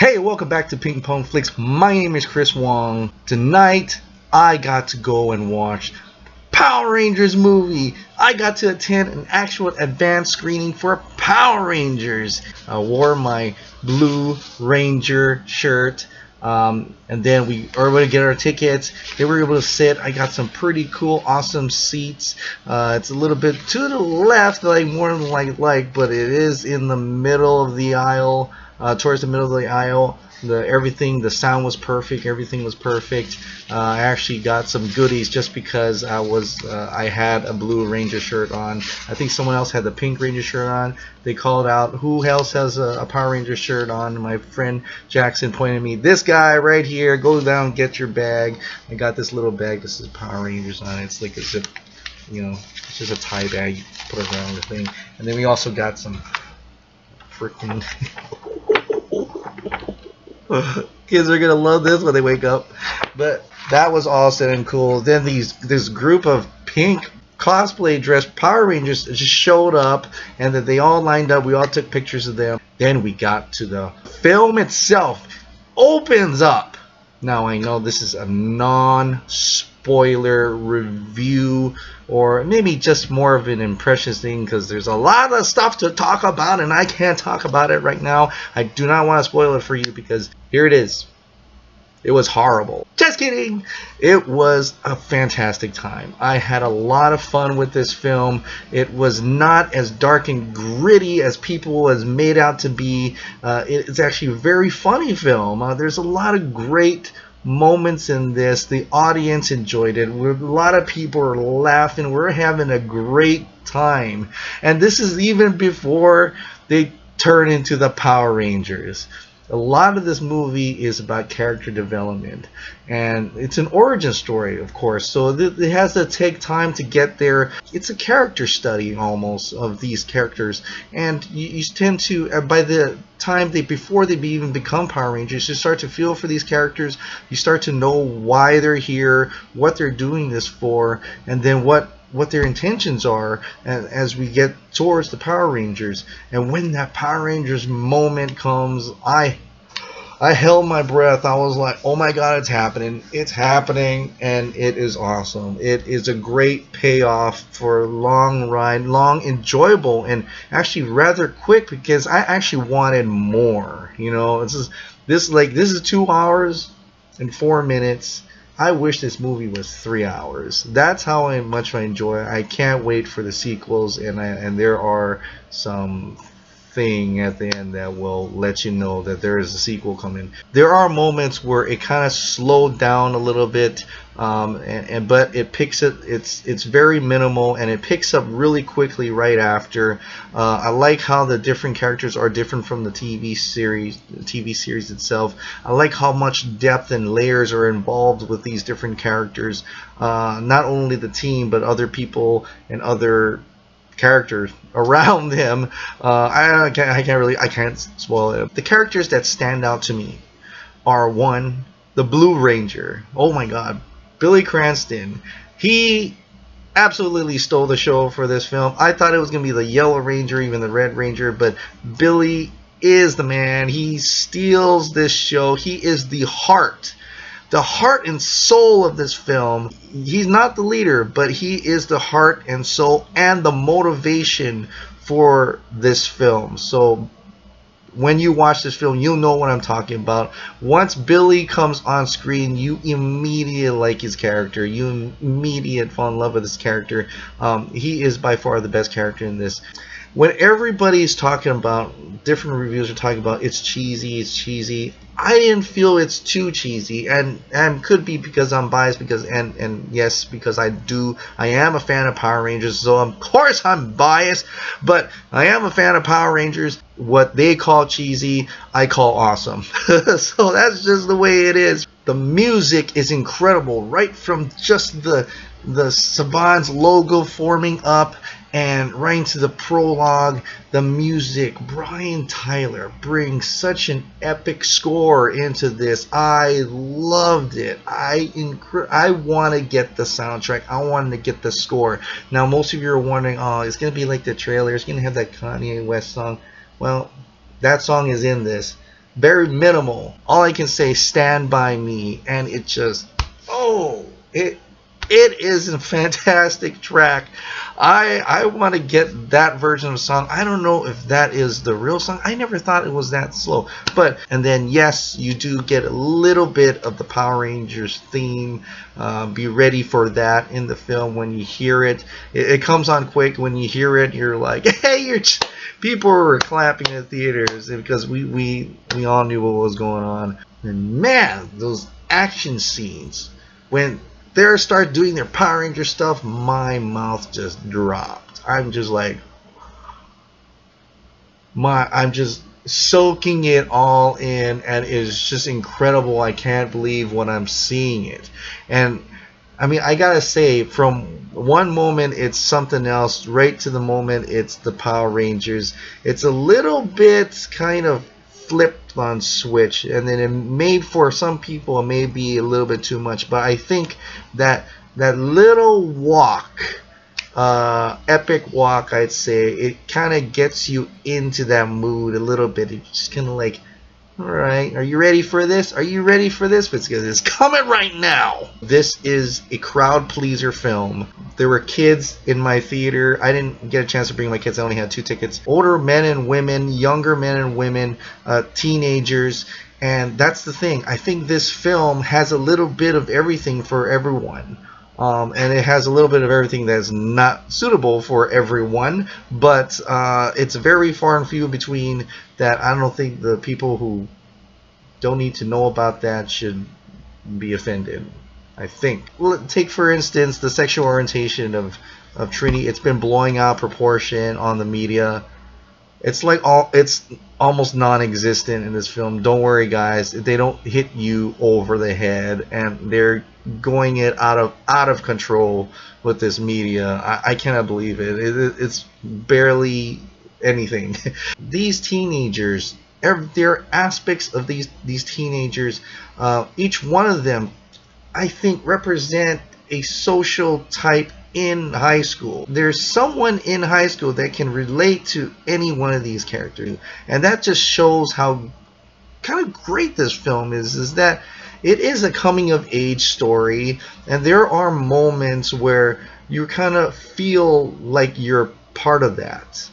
Hey, welcome back to Ping Pong Flicks. My name is Chris Wong. Tonight, I got to go and watch Power Rangers movie. I got to attend an actual advanced screening for Power Rangers. I wore my Blue Ranger shirt. And then we were able to get our tickets. They were able to sit. I got some pretty cool, awesome seats. It's a little bit to the left, like more than but it is in the middle of the aisle. Towards the middle of the aisle, the sound was perfect, everything was perfect. I actually got some goodies just because I had a Blue Ranger shirt on. I think someone else had the Pink Ranger shirt on. They called out, who else has a Power Ranger shirt on? And my friend Jackson pointed at me, this guy right here, go down and get your bag. I got this little bag, this is Power Rangers on it. It's like a zip, it's just a tie bag, you put it around the thing. And then we also got some freaking kids are gonna love this when they wake up. But that was awesome and cool. Then this group of pink cosplay dressed Power Rangers just showed up, and that they all lined up. We all took pictures of them. Then we got to the film itself. Opens up. Now I know this is a non-spoiler review, or maybe just more of an impressions thing, because there's a lot of stuff to talk about and I can't talk about it right now. I do not want to spoil it for you, because here it is. It was horrible. Just kidding. It was a fantastic time. I had a lot of fun with this film. It was not as dark and gritty as people has made out to be. It's actually a very funny film. There's a lot of great moments in this. The audience enjoyed it. A lot of people are laughing. We're having a great time. And this is even before they turn into the Power Rangers. A lot of this movie is about character development, and it's an origin story, of course, so it has to take time to get there. It's a character study almost of these characters, and you tend to, by the time before they even become Power Rangers, you start to feel for these characters. You start to know why they're here, what they're doing this for, and then what their intentions are as we get towards the Power Rangers. And when that Power Rangers moment comes, I held my breath. I was like, oh my god, it's happening, and it is awesome. It is a great payoff for a long ride, long, enjoyable, and actually rather quick, because I actually wanted more. This is 2 hours and 4 minutes. I wish this movie was 3 hours. That's how much I enjoy it. I can't wait for the sequels, and there are some thing at the end that will let you know that there is a sequel coming. There are moments where it kind of slowed down a little bit, but it picks it. It's very minimal, and it picks up really quickly right after. I like how the different characters are different from the TV series itself. I like how much depth and layers are involved with these different characters. Not only the team, but other people and other characters around them. I can't spoil it. The characters that stand out to me are, one, the Blue Ranger. Oh my god, Billy Cranston. He absolutely stole the show for this film. I thought it was gonna be the Yellow Ranger, even the Red Ranger, but Billy is the man. He steals this show. He is the heart and soul of this film. He's not the leader, but he is the heart and soul and the motivation for this film. So when you watch this film, you'll know what I'm talking about. Once Billy comes on screen, you immediately like his character. You immediately fall in love with his character. He is by far the best character in this. When everybody's talking about, different reviews are talking about, it's cheesy, I didn't feel it's too cheesy, and could be because I'm biased, because yes, because I am a fan of Power Rangers, so of course I'm biased, but I am a fan of Power Rangers. What they call cheesy, I call awesome. So that's just the way it is. The music is incredible, right from just the Saban's logo forming up and right into the prologue. The music, Brian Tyler brings such an epic score into this. I loved it. I want to get the soundtrack. I wanted to get the score. Now most of you are wondering, oh, it's going to be like the trailer, it's going to have that Kanye West song. Well, that song is in this. very minimal. All I can say, Stand By Me, and it just, oh, it is a fantastic track. I want to get that version of the song. I don't know if that is the real song. I never thought it was that slow. But, and then yes, you do get a little bit of the Power Rangers theme. Be ready for that in the film when you hear it. It comes on quick. When you hear it, you're like, hey, people were clapping in the theaters because we all knew what was going on. And man, those action scenes when they start doing their Power Ranger stuff, my mouth just dropped. I'm just like, I'm just soaking it all in, and it's just incredible. I can't believe when I'm seeing it. And I mean, I gotta say, from one moment it's something else, right to the moment it's the Power Rangers. It's a little bit kind of flipped on switch, and then it may, for some people, it may be a little bit too much, but I think that little walk, epic walk, I'd say, it kind of gets you into that mood a little bit. It's just kind of like, alright, are you ready for this? Are you ready for this? Because it's coming right now. This is a crowd pleaser film. There were kids in my theater. I didn't get a chance to bring my kids. I only had 2 tickets. Older men and women, younger men and women, teenagers. And that's the thing. I think this film has a little bit of everything for everyone. And it has a little bit of everything that's not suitable for everyone, but it's very far and few between that. I don't think the people who don't need to know about that should be offended, I think. Well, take for instance the sexual orientation of Trini. It's been blowing out proportion on the media. It's like it's almost non-existent in this film. Don't worry, guys. They don't hit you over the head, and they're going it out of control with this media. I cannot believe it. It's barely anything. These teenagers, there are aspects of these teenagers. Each one of them, I think, represent a social type in high school. There's someone in high school that can relate to any one of these characters, and that just shows how kind of great this film is that it is a coming of age story, and there are moments where you kind of feel like you're part of that.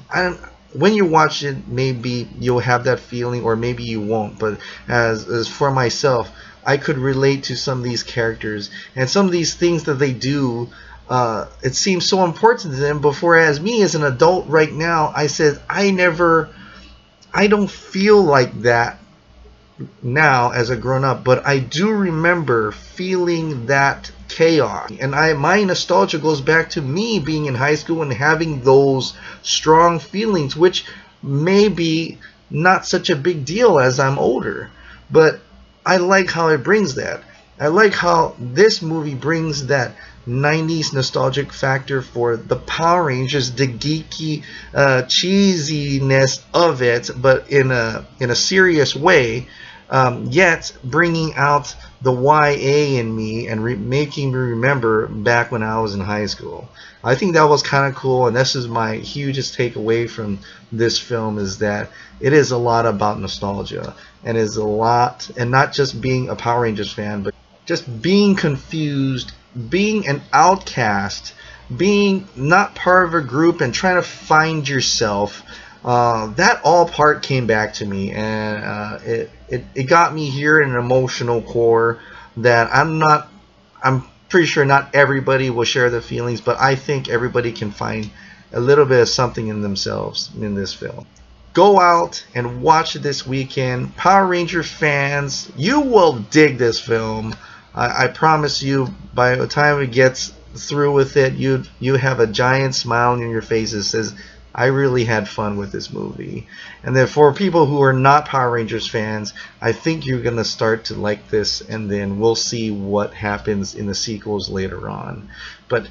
When you watch it, maybe you'll have that feeling, or maybe you won't, but as for myself, I could relate to some of these characters and some of these things that they do. It seems so important to them, but whereas me as an adult right now, I said I don't feel like that now as a grown-up, but I do remember feeling that chaos, and my nostalgia goes back to me being in high school and having those strong feelings, which may be not such a big deal as I'm older, but I like how it brings that. I like how this movie brings that 90s nostalgic factor for the Power Rangers, the geeky cheesiness of it, but in a serious way, yet bringing out the YA in me and making me remember back when I was in high school. I think that was kind of cool, and this is my hugest takeaway from this film, is that it is a lot about nostalgia, and is a lot, and not just being a Power Rangers fan, but just being confused, being an outcast, being not part of a group and trying to find yourself. That all part came back to me, and it got me here in an emotional core that I'm pretty sure not everybody will share the feelings, but I think everybody can find a little bit of something in themselves in this film. Go out and watch it this weekend. Power Ranger fans, you will dig this film. I promise you, by the time it gets through with it, you have a giant smile on your face that says, I really had fun with this movie. And then for people who are not Power Rangers fans, I think you're going to start to like this, and then we'll see what happens in the sequels later on. But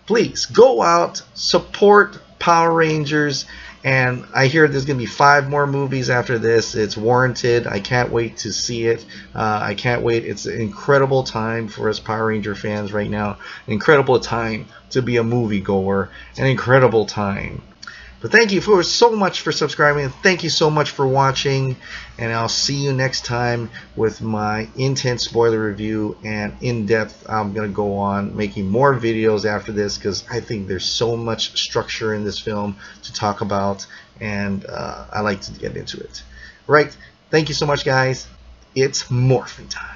please, go out, support Power Rangers, and I hear there's going to be 5 more movies after this. It's warranted. I can't wait to see it. I can't wait. It's an incredible time for us Power Ranger fans right now. An incredible time to be a moviegoer. An incredible time. But thank you so much for subscribing. Thank you so much for watching. And I'll see you next time with my intense spoiler review and in-depth. I'm going to go on making more videos after this because I think there's so much structure in this film to talk about. And I like to get into it. Right. Thank you so much, guys. It's morphin' time.